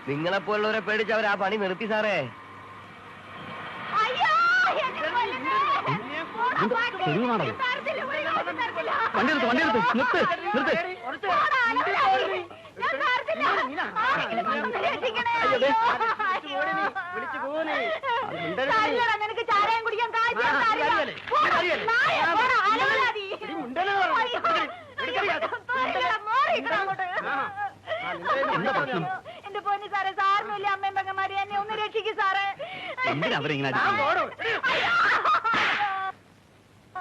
നിങ്ങളെപ്പോലുള്ളവരെ പേടിച്ച് അവർ ആ പണി നിർത്തി സാറേ. വണ്ടി എടുത്ത് നിർത്ത്. നിനക്ക് ചാരായം കുടിക്കാൻ എന്റെ പൊന്നു സാറേ, സാറിനില്ല അമ്മയും പെങ്ങന്മാരി, എന്നെ ഒന്ന് രക്ഷിക്കും സാറേ.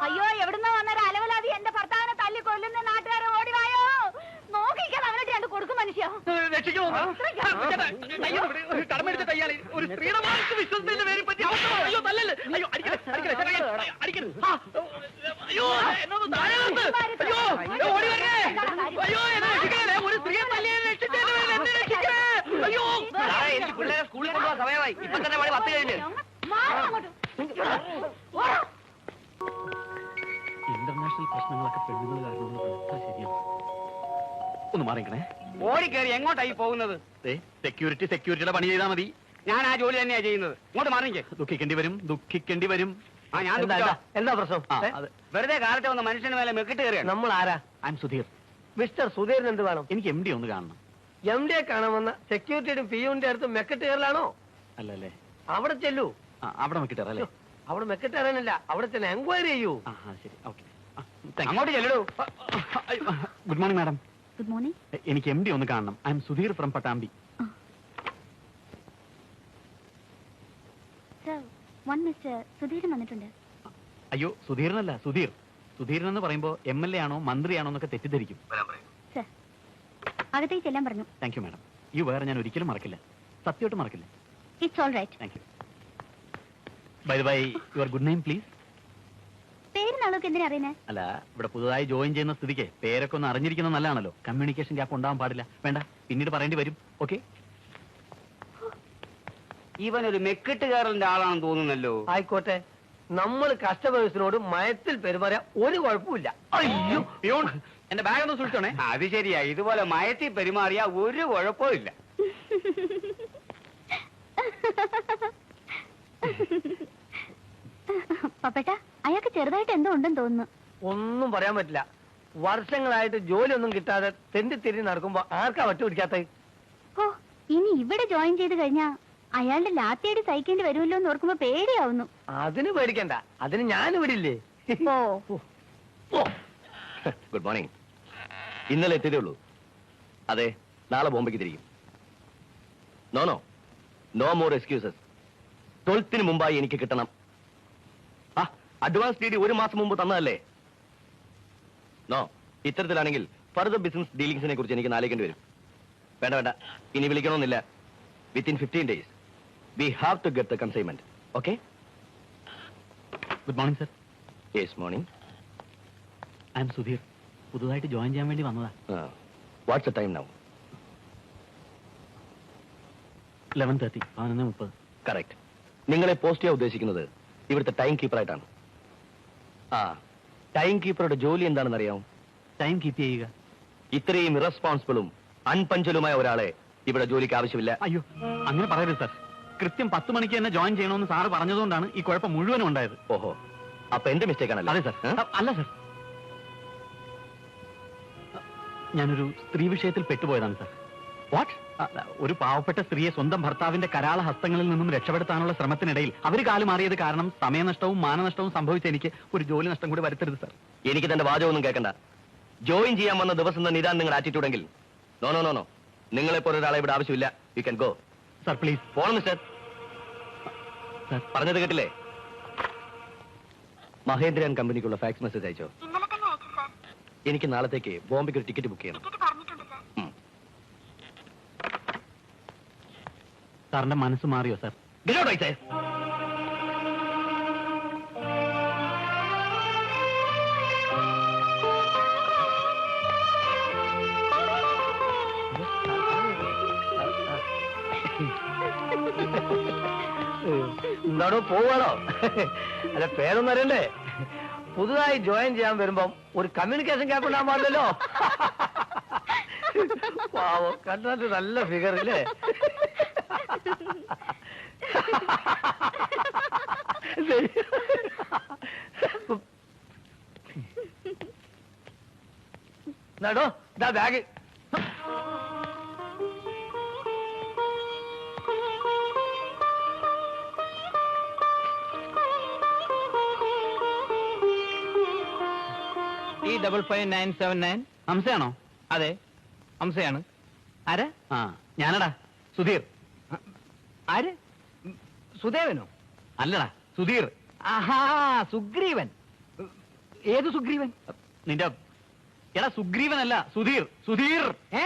അയ്യോ, എവിടുന്ന് വന്നൊരു അലവലാതി എന്റെ ഭർത്താവിനെ തല്ലി കൊല്ലുന്ന നാട്ടുകാരെ ഓടിവായോ. നോക്കിക്കാൻ അവനോട് രണ്ട് കൊടുക്കും മനുഷ്യ. എനിക്ക് പിള്ളേരെ സ്കൂളിൽ കൊണ്ടുപോകാൻ സമയമായി. ഇപ്പൊ തന്നെ മണി 10 കഴിഞ്ഞ്. ഇന്റർനാഷണൽ പ്രശ്നങ്ങളൊക്കെ പെണ്ണുങ്ങൾ കാരണം ശരിയാണ്. ഒന്ന് മാറിക്കണേ. ഓടിക്കേറി എങ്ങോട്ടായി പോകുന്നത്? സെക്യൂരിറ്റിയുടെ പണി ചെയ്താൽ മതി. ഞാൻ ആ ജോലി തന്നെയാ ചെയ്യുന്നത്. ഇങ്ങോട്ട് മാറിക്കേ. ദുഃഖിക്കേണ്ടി വരും. ആ, ഞാൻ എന്താ പ്രശ്നം? വെറുതെ കാലത്തെ വന്ന മനുഷ്യന് മേലെ മെക്കിട്ട് കയറിയാണ്. നമ്മൾ ആരാ? I am Sudheer. മിസ്റ്റർ സുധീറിന് എന്ത് വേണം? എനിക്ക് MD ഒന്ന് കാണണം. MD കാണാമെന്ന സെക്യൂരിറ്റിയുടെ പിയൂന്റെ അടുത്ത് മെക്കിട്ട് കയറലാണോ? അല്ലല്ലേ, അവിടെ ചെല്ലൂ. അവിടെ മെക്കിട്ടല്ലേ? അവിടെ മെക്കിട്ട് കയറാനല്ല, അവിടെ തന്നെ എൻക്വയറി ചെയ്യൂ. ശരി, ഓക്കെ. അങ്ങോട്ട് ചെല്ലൂ. Good morning madam. Good morning. എനിക്ക് MD ഒന്ന് കാണണം. I am Sudheer from Pattambi. Mister Sudheeran വന്നിട്ടുണ്ട്. അയ്യോ, സുധീരനല്ല, സുധീരൻ എന്ന് പറയുമ്പോ MLA ആണോ മന്ത്രിയാണോ എന്നൊക്കെ തെറ്റിദ്ധരിക്കും. സർ, അകത്തേക്ക് ചെല്ലാൻ പറഞ്ഞു. Thank you madam. ഈ വേറെ ഞാൻ ഒരിക്കലും മറക്കില്ല, സത്യമായിട്ട് മറക്കില്ല. It's all right. Thank you. By the by, your good name please. പേര് നാളൊക്കെ എന്തിനാ അറിയുന്നേ? അല്ല, ഇവിടെ പുതുതായി ജോയിൻ ചെയ്യുന്ന സ്ഥിതിക്ക് പേരൊക്കെ ഒന്ന് അറിഞ്ഞിരിക്കുന്നത് നല്ലതാണല്ലോ. കമ്മ്യൂണിക്കേഷൻ ഗ്യാപ്പ് ഉണ്ടാവാൻ പാടില്ല. വേണ്ട, പിന്നീട് പറയേണ്ടി വരും. ഓക്കെ. ഇവനൊരു മെക്കിട്ട് കയറലിന്റെ ആളാണെന്ന് തോന്നുന്നല്ലോ. ആയിക്കോട്ടെ, നമ്മൾ കസ്റ്റമേഴ്സിനോട് മയത്തിൽ പെരുമാറിയ ഒരു കുഴപ്പമില്ല. അയ്യോ, എന്റെ ബാഗ് ഒന്ന് സൂക്ഷിച്ചോണേ. അത് ശരിയാ, ഇതുപോലെ മയത്തിൽ പെരുമാറിയ ഒരു കുഴപ്പവും ഇല്ല. പപ്പേട്ട, അയാൾക്ക് ചെറുതായിട്ട് എന്തോ ഉണ്ടെന്ന് തോന്നുന്നു. ഒന്നും പറയാൻ പറ്റില്ല. വർഷങ്ങളായിട്ട് ജോലിയൊന്നും കിട്ടാതെ തെണ്ടിത്തിരി നടക്കുമ്പോ ആർക്കാ വട്ടുപിടിക്കാത്ത? ഓ, ഇനി ഇവിടെ ജോയിൻ ചെയ്ത് കഴിഞ്ഞാ അയാളുടെ ലാത്തിയടി സഹിക്കേണ്ടി വരുമല്ലോ എന്ന് ഓർക്കുമ്പോ പേടിയാവുന്നു. അതിന് പേടിക്കണ്ട, അതിന് ഞാൻ വിടില്ലേ. Good morning. ഇന്നലെ എത്തിയതേ ഉള്ളൂ. അതെ, നാളെ ബോംബെക്ക് തിരിക്കും. No more excuses. 12ന് മുമ്പായി എനിക്ക് കിട്ടണം. അഡ്വാൻസ് DD 1 മാസം മുമ്പ് തന്നതല്ലേ? ഇത്തരത്തിലാണെങ്കിൽ ഫർദർ ബിസിനസ് ഡീലിംഗ്സിനെ കുറിച്ച് എനിക്ക് ആലോചിക്കേണ്ടി വരും. വേണ്ട, ഇനി വിളിക്കണമെന്നില്ല. Within 15 days we have to get the consignment. Okay? Good morning sir. Yes, morning. I am Sudheer. പുതുതായിട്ട് ജോയിൻ ചെയ്യാൻ വേണ്ടി വന്നതാ. What's the time now? 11:30. 11:30. Correct. നിങ്ങളെ പോസ്റ്റ് ചെയ്യാൻ ഉദ്ദേശിക്കുന്നത് ഇവിടുത്തെ ടൈം കീപ്പറായിട്ടാണ്. ടൈം കീപ്പറുടെ ജോലി എന്താണെന്ന് അറിയാമോ? ടൈം കീപ്പ് ചെയ്യുക. ഇത്രയും ഇറസ്പോൺസിബിളും അൺപഞ്ചലുമായ ഒരാളെ ഇവിടെ ജോലിക്ക് ആവശ്യമില്ല. അയ്യോ, അങ്ങനെ പറയരുത് സർ. കൃത്യം 10 മണിക്ക് തന്നെ ജോയിൻ ചെയ്യണമെന്ന് സാറ് പറഞ്ഞതുകൊണ്ടാണ് ഈ കുഴപ്പം മുഴുവനും ഉണ്ടായത്. ഓഹോ, അപ്പൊ എന്റെ മിസ്റ്റേക്ക് ആണല്ലോ? അതെ സർ. അല്ല സർ, ഞാനൊരു സ്ത്രീ വിഷയത്തിൽ പെട്ടുപോയതാണ് സർ. വാട്ട്? ഒരു പാവപ്പെട്ട സ്ത്രീയെ സ്വന്തം ഭർത്താവിന്റെ കരാള ഹസ്തങ്ങളിൽ നിന്നും രക്ഷപ്പെടുത്താനുള്ള ശ്രമത്തിനിടയിൽ അവർ കാലുമാറിയത് കാരണം സമയനഷ്ടവും മാനനഷ്ടവും സംഭവിച്ച എനിക്ക് ഒരു ജോലി നഷ്ടം കൂടി വരുത്തരുത് സർ. എനിക്ക് തന്റെ വാചകമൊന്നും കേൾക്കണ്ട. ജോയിൻ ചെയ്യാൻ വന്ന ദിവസം തന്നെ ഇതാണ് നിങ്ങൾ ആറ്റിറ്റ്യൂഡെങ്കിൽ നോ, നിങ്ങളെപ്പോലെ ഒരാളെ ഇവിടെ ആവശ്യമില്ല. You can go. Sir please. പോണം മിസ്റ്റർ. പറഞ്ഞത് കേട്ടില്ലേ? മഹേന്ദ്രൻ കമ്പനിക്കുള്ള ഫാക്സ് മെസ്സേജ് അയച്ചോ? എനിക്ക് നാളത്തേക്ക് ബോംബെക്ക് ഒരു ടിക്കറ്റ് ബുക്ക് ചെയ്യണം. സാറിന്റെ മനസ്സ് മാറിയോ സർ? എന്താണോ പോവാണോ? അല്ല, പേരൊന്നും അറിയണ്ടേ? പുതുതായി ജോയിൻ ചെയ്യാൻ വരുമ്പം ഒരു കമ്മ്യൂണിക്കേഷൻ ഗ്യാപ്പ് ഉണ്ടാകാൻ പാടില്ലല്ലോ. പാവം, കണ്ടാൽ നല്ല ഫിഗർ ഇല്ലേ? നടോ ഇതാ ബാഗ്. E55979. ഹംസയാണോ? അതെ, ഹംസയാണ്. ആര്? ആ, ഞാനടാ സുധീർ. ആര്? സുദേവനോ? അല്ലടാ സുധീർ. ആഹാ, സുഗ്രീവൻ. ഏത് സുഗ്രീവൻ? നിന്റെ എടാ സുഗ്രീവനല്ല, സുധീർ. സുധീർ. ഏ,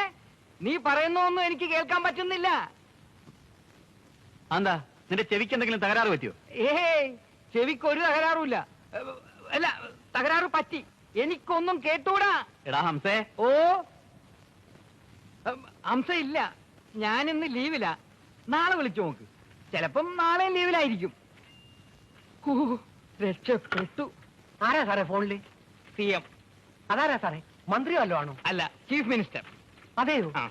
നീ പറയുന്നൊന്നും എനിക്ക് കേൾക്കാൻ പറ്റുന്നില്ല. എന്താ നിന്റെ ചെവിക്ക് എന്തെങ്കിലും തകരാറ് പറ്റിയോ? ഏയ്, ചെവിക്ക് ഒരു തകരാറുമില്ല. അല്ല, തകരാറ് പറ്റി. എനിക്കൊന്നും കേട്ടൂടാ. എടാ ഹംസേ. ഓ, ഹംസ ഇല്ല. ഞാനിന്ന് ലീവില. നാളെ വിളിച്ചു നോക്ക്. ചിലപ്പം നാളെ ലീവിലായിരിക്കും. ഹൂ, രക്ഷപ്പെട്ടു. ആരാ സാറേ ഫോണില്? CM. അതാരാ സാറേ? മന്ത്രി വല്ലോ ആണോ? അല്ല, ചീഫ് മിനിസ്റ്റർ. അതെയോ? ആ,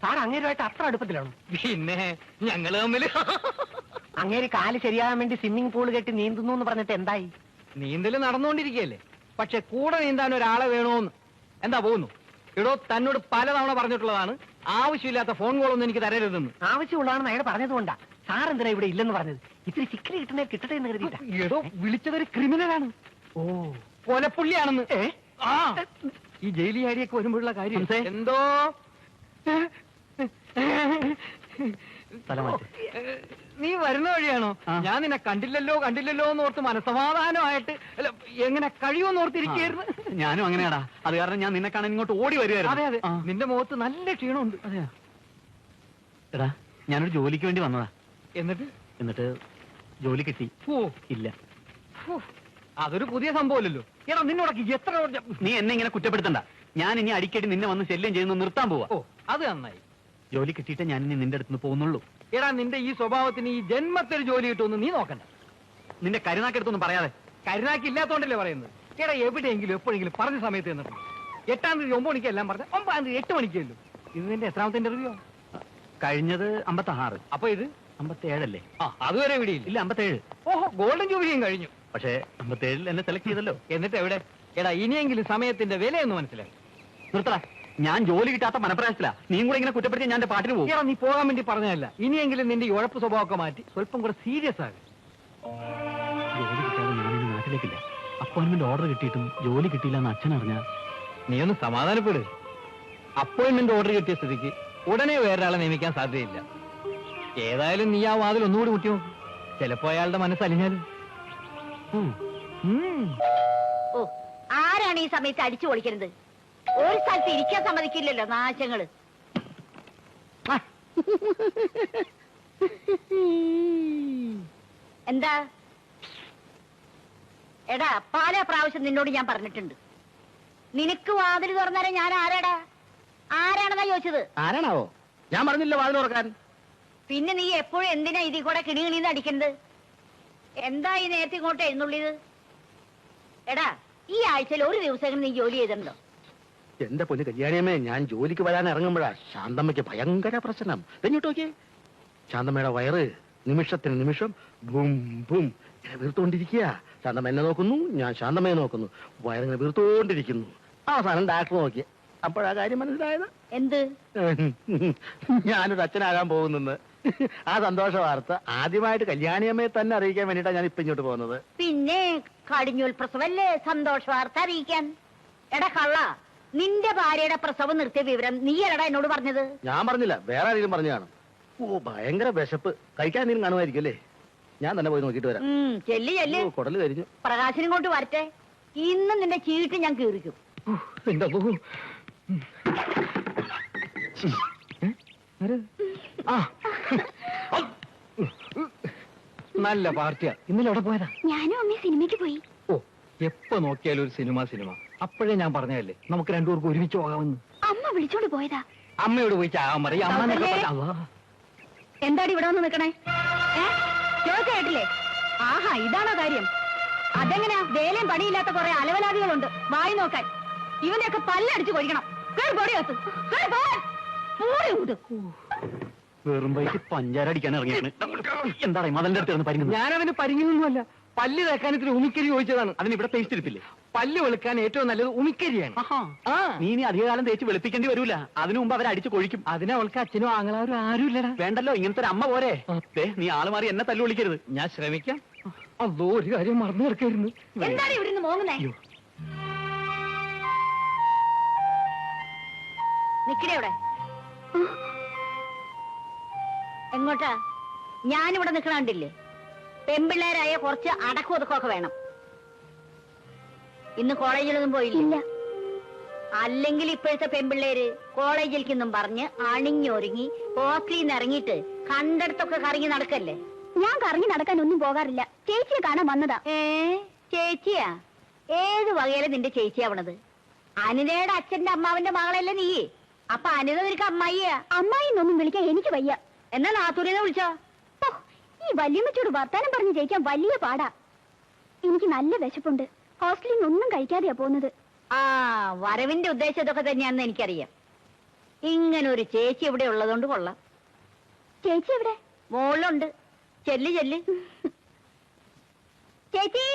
സാർ അങ്ങേരുമായിട്ട് അത്ര അടുപ്പത്തിലാണോ? പിന്നെ ഞങ്ങള് തമ്മില് അങ്ങേര് കാല് ശരിയാകാൻ വേണ്ടി സ്വിമ്മിംഗ് പൂൾ കെട്ടി നീന്തുന്നു എന്ന് പറഞ്ഞിട്ട് എന്തായി? നീന്തല് നടന്നുകൊണ്ടിരിക്കുകയല്ലേ. പക്ഷെ കൂടെ നീന്താൻ ഒരാളെ വേണോന്ന്. എന്താ പോകുന്നു? എടോ, തന്നോട് പലതവണ പറഞ്ഞിട്ടുള്ളതാണ് ആവശ്യമില്ലാത്ത ഫോൺ കോളൊന്നും എനിക്ക് തരരുതെന്ന്. ആവശ്യമുള്ളതാണെന്ന് അയാൾ പറഞ്ഞതുകൊണ്ടാ സാർ എന്തിനാ ഇവിടെ ഇല്ലെന്ന് പറഞ്ഞത്. ഇത്തിരി ചിക്കൻ കിട്ടുന്നേ കിട്ടട്ടെ എന്ന് കരുതിയിട്ടാ. എടോ, വിളിച്ചതൊരു ക്രിമിനലാണ്. ഓ, കൊലപ്പുള്ളിയാണെന്ന്. ആ, ഈ ജയിലി ആടിയൊക്കെ വരുമ്പോഴുള്ള കാര്യം. ഹംസേ. എന്തോ സ്ഥലം മാറ്റ്. നീ വരുന്ന വഴിയാണോ? ആ. ഞാൻ നിന്നെ കണ്ടില്ലല്ലോ കണ്ടില്ലല്ലോ എന്ന് ഓർത്ത് മനസമാധാനമായിട്ട് അല്ല, എങ്ങനെ കഴിയുമെന്ന് ഓർത്തിരിക്കുകയായിരുന്നു. ഞാനും അങ്ങനെയാടാ. അത് കാരണം ഞാൻ നിന്നെ കാണാൻ ഇങ്ങോട്ട് ഓടി അതെ വരുമായിരുന്നു. അതെ, ആ. നിന്റെ മുഖത്ത് നല്ല ക്ഷീണമുണ്ട്. അതെയോ? എടാ ഞാനൊരു ജോലിക്ക് വേണ്ടി വന്നതാ. എന്നിട്ട് ജോലി കിട്ടി ഓ, ഇല്ല. ഫു, അതൊരു പുതിയ സംഭവമല്ലല്ലോ. എടാ, നിന്നോടൊക്കെ എത്ര നീ എന്നെ ഇങ്ങനെ കുറ്റപ്പെടുത്തണ്ട. ഞാൻ ഇനി അടിക്കടി നിന്നെ വന്ന് ശല്യം ചെയ്യുന്നത് നിർത്താൻ പോവാ. ഓ, അത് നന്നായി. ജോലി കിട്ടിയിട്ട് ഞാൻ ഇനി നിന്റെ അടുത്ത് പോകുന്നുള്ളൂ. എടാ, നിന്റെ ഈ സ്വഭാവത്തിന് ഈ ജന്മത്തിൽ ജോലി കിട്ടുമെന്ന് നീ നോക്കണ്ട. നിന്റെ കരുനാക്കെടുത്തൊന്നും പറയാതെ. കരുനാക്കി ഇല്ലാത്തോണ്ടല്ലേ പറയുന്നത്. എടാ, എവിടെയെങ്കിലും എപ്പോഴെങ്കിലും പറഞ്ഞ സമയത്ത് നിന്നിട്ടുണ്ട്. 8-ാം തീയതി 9 മണിക്ക് എല്ലാം പറഞ്ഞ 9-ാം തീയതി 8 മണിക്കല്ലോ. ഇത് നിന്റെ എത്രാമത്തെ ഇന്റർവ്യൂ? കഴിഞ്ഞത് 56. അപ്പൊ ഇത് 57 അല്ലേ? ആ, അതുവരെ എവിടെയില്ല. ഇല്ല 57. ഓഹോ, ഗോൾഡൻ ജൂബിലിയും കഴിഞ്ഞു. പക്ഷേ 57 എന്നെ സെലക്ട് ചെയ്തല്ലോ. എന്നിട്ട് എവിടെ? എടാ, ഇനിയെങ്കിലും സമയത്തിന്റെ വിലയൊന്ന് മനസ്സിലായി. നിർത്തടാ. ഞാൻ ജോലി കിട്ടാത്ത മനപ്രയാസത്തിലാ. നീയും കൂടെ ഇങ്ങനെ കുറ്റപ്പെടുത്തി ഞാൻ എന്റെ പാട്ടിന് പോകും. എടാ, നീ പോകാൻ വേണ്ടി പറഞ്ഞതല്ല. ഇനിയെങ്കിലും നിന്റെ ഈ ഉഴപ്പ് സ്വഭാവമൊക്കെ മാറ്റി സ്വല്പം കൂടെ സീരിയസ് ആകും. ജോലി കിട്ടാതെ ഞാനിനി നാട്ടിലേക്കില്ല. അപ്പോയിന്റ്മെന്റ് ഓർഡർ കിട്ടിയിട്ടും ജോലി കിട്ടിയില്ല എന്ന് അച്ഛൻ അറിഞ്ഞാൽ നീ ഒന്ന് സമാധാനപ്പെട്. അപ്പോയിന്റ്മെന്റ് ഓർഡർ കിട്ടിയ സ്ഥിതിക്ക് ഉടനെ വേറൊരാളെ നിയമിക്കാൻ സാധ്യതയില്ല. ഏതായാലും നീ ആ വാതിൽ ഒന്നുകൂടി മുട്ടി നോക്കും. ചിലപ്പോ അയാളുടെ മനസ്സലിഞ്ഞാലും. ഓ, ആരാണ് ഈ സമയത്ത് അടിച്ചു പൊളിക്കുന്നത്? ഒരു സ്ഥലത്ത് ഇരിക്കാൻ സമ്മതിക്കില്ലല്ലോ നാശങ്ങള്. എന്താ? എടാ, പല പ്രാവശ്യം നിന്നോട് ഞാൻ പറഞ്ഞിട്ടുണ്ട്, നിനക്ക് വാതിൽ തുറന്നാലേ ഞാൻ ആരാടാ? ആരാണെന്നാ ചോദിച്ചത്. ആരാണാവോ? ഞാൻ പറഞ്ഞില്ല വാതിൽ തുറക്കാൻ. പിന്നെ നീ എപ്പോഴും എന്തിനാ ഇതിൽ കൂടെ കിണികിണിന്ന് അടിക്കുന്നത്? എന്താ ഈ നേരത്തെ ഇങ്ങോട്ട് എഴുന്നള്ളിയത്? എടാ, ഈ ആഴ്ചയിൽ ഒരു ദിവസം നീ ജോലി ചെയ്തിട്ടുണ്ടോ? എന്റെ പൊന്നു കല്യാണിയമ്മേ, ഞാൻ ജോലിക്ക് വരാൻ ഇറങ്ങുമ്പോഴാ ശാന്തമ്മയ്ക്ക് ഭയങ്കര പ്രശ്നം. തെഞ്ഞിട്ട് നോക്കിയേ, ശാന്തമ്മയുടെ വയറ് നിമിഷത്തിന് നിമിഷം ബും ബും ഇങ്ങനെ വീർത്തുകൊണ്ടിരിക്കുക. ശാന്തമ്മ എന്നെ നോക്കുന്നു, ഞാൻ ശാന്തമ്മയെ നോക്കുന്നു. വയറിങ്ങനെ വീർത്തുകൊണ്ടിരിക്കുന്നു. അവസാനം ഡാക്ടർ നോക്കി. അപ്പോഴാ കാര്യം മനസ്സിലായത്. എന്ത്? ഞാനൊരു അച്ഛനാകാൻ പോകുന്നെന്ന്. ആ സന്തോഷ വാർത്ത ആദ്യമായിട്ട് കല്യാണിയമ്മയെ തന്നെ അറിയിക്കാൻ വേണ്ടിയിട്ടാണ് ഞാൻ ഇപ്പൊ ഇങ്ങോട്ട് പോകുന്നത്. പിന്നെ കടിഞ്ഞൂൽ പ്രസവല്ലേ സന്തോഷ വാർത്ത അറിയിക്കാൻ? എടാ കള്ള, നിന്റെ ഭാര്യയുടെ പ്രസവം നിർത്തിയ വിവരം നീയല്ലടാ എന്നോട് പറഞ്ഞത്. ഞാൻ പറഞ്ഞില്ല, വേറെ ആരെങ്കിലും പറഞ്ഞു കാണും. ഓ, ഭയങ്കര വിശപ്പ്. കഴിക്കാൻ എന്തെങ്കിലും കാണുമായിരിക്കും അല്ലേ? ഞാൻ തന്നെ പോയി നോക്കിയിട്ട് വരാം. ചെല്ലി ചെല്ല്. കുടല് കരിഞ്ഞു. പ്രകാശനും കൊണ്ട് വരട്ടെ. ഇന്ന് നിന്റെ ചീട്ട് ഞാൻ കീറിക്കും. എന്റെ അമ്മോ. ആ, നല്ല പാർട്ടിയാ. ഇന്നലെ എവിടെ പോയതാ? ഞാനും അമ്മ സിനിമയ്ക്ക് പോയി. ഓ, എപ്പോ നോക്കിയാലും ഒരു സിനിമ. അപ്പോഴേ ഞാൻ പറഞ്ഞതല്ലേ നമുക്ക് രണ്ടുപേർക്കും ഒരുമിച്ച് പോകാമെന്ന്. അമ്മ വിളിച്ചോണ്ട് പോയതാ. അമ്മയോട് പോയി ചാകാൻ പറയും. അമ്മ എന്നൊക്കെ പറഞ്ഞാ, അള്ളാ. എന്താടി ഇവിടെ വന്ന് നിക്കണേ? കേട്ടില്ലേ? ആഹാ, ഇതാണോ കാര്യം? അതെങ്ങനെയാ? വേലയും പണിയില്ലാത്ത കുറെ അലവലാദികളുണ്ട് വായി നോക്കാൻ. ഇവനെയൊക്കെ പല്ലടിച്ച് കൊഴിക്കണം. വെറും വയറ്റിൽ പഞ്ചാര അടിക്കാൻ ഇറങ്ങിയാണ്. എന്താണ് മതലിന്റെ അടുത്ത് പരിങ്ങുന്നത്? ഞാനവന് പരിങ്ങുന്നൊന്നുമല്ല, പല്ല് തേക്കാൻ ഇത്തിരി ഉമിക്കരി ചോദിച്ചതാണ്. അതിന് ഇവിടെ പേസ്റ്റ് ഇരിപ്പില്ലേ? പല്ല് വെളുക്കാൻ ഏറ്റവും നല്ലത് ഉമിക്കരിയാണ്. ആ നീ ഇനി അധികകാലം തേച്ച് വെളുപ്പിക്കേണ്ടി വരൂല. അതിനു മുമ്പ് അവർ അടിച്ചു കൊഴിക്കും. അതിന് അവൾക്ക് അച്ഛനും ആങ്ങളാരും ആരും ഇല്ലടാ. വേണ്ടല്ലോ, ഇങ്ങനത്തെ ഒരു അമ്മ പോരെ. ദേ, നീ ആള് മാറി എന്നെ തല്ലു വിളിക്കരുത്. ഞാൻ ശ്രമിക്കാം. അതോ ഒരു കാര്യം മറന്നു കിടക്കായിരുന്നു. എന്താണ് ഇവിടുന്ന് മോങ്ങുന്നേ? നിക്കടേ അവിടെ. എങ്ങോട്ടാ? ഞാനിവിടെ നിക്കണണ്ടില്ലേ? പെമ്പിള്ളേരായ കുറച്ച് അടക്കം ഒതുക്കമൊക്കെ വേണം. ഇന്ന് കോളേജിലൊന്നും പോയില്ല. അല്ലെങ്കിൽ ഇപ്പോഴത്തെ പെമ്പിള്ളേര് കോളേജിലേക്കൊന്നും പറഞ്ഞ് അണിഞ്ഞൊരുങ്ങി ഹോസ്റ്റലിൽ നിന്ന് ഇറങ്ങിയിട്ട് കണ്ടടത്തൊക്കെ കറങ്ങി നടക്കല്ലേ. ഞാൻ കറങ്ങി നടക്കാൻ ഒന്നും പോകാറില്ല. ചേച്ചിയെ കാണാൻ വന്നതാ. ചേച്ചിയാ? ഏത് വകയില നിന്റെ ചേച്ചിയാവണത്? അനിതയുടെ അച്ഛന്റെ അമ്മാവന്റെ മകളല്ലേ നീ? അപ്പൊ അനിത നിനക്ക് അമ്മായിയാ? അമ്മായിന്നൊന്നും വിളിക്കാൻ എനിക്ക് വയ്യ. എന്നാ നാത്തൂരിനെ വിളിച്ചോ? ഈ വല്യമ്മച്ചോട് വർത്താനം പറഞ്ഞ് ജയിക്കാൻ വലിയ പാടാ. എനിക്ക് നല്ല വിശപ്പുണ്ട്. ഹോസ്റ്റലിൽ നിന്ന് ഒന്നും കഴിക്കാതെയാ പോകുന്നത്. ആ വരവിന്റെ ഉദ്ദേശം ഇതൊക്കെ തന്നെയാണെന്ന് എനിക്കറിയാം. ഇങ്ങനൊരു ചേച്ചി ഇവിടെ ഉള്ളതുകൊണ്ട് കൊള്ളാം. ചേച്ചി എവിടെ? മോളിലുണ്ട്. ചെല്ല് ചെല്ല്. ചേച്ചി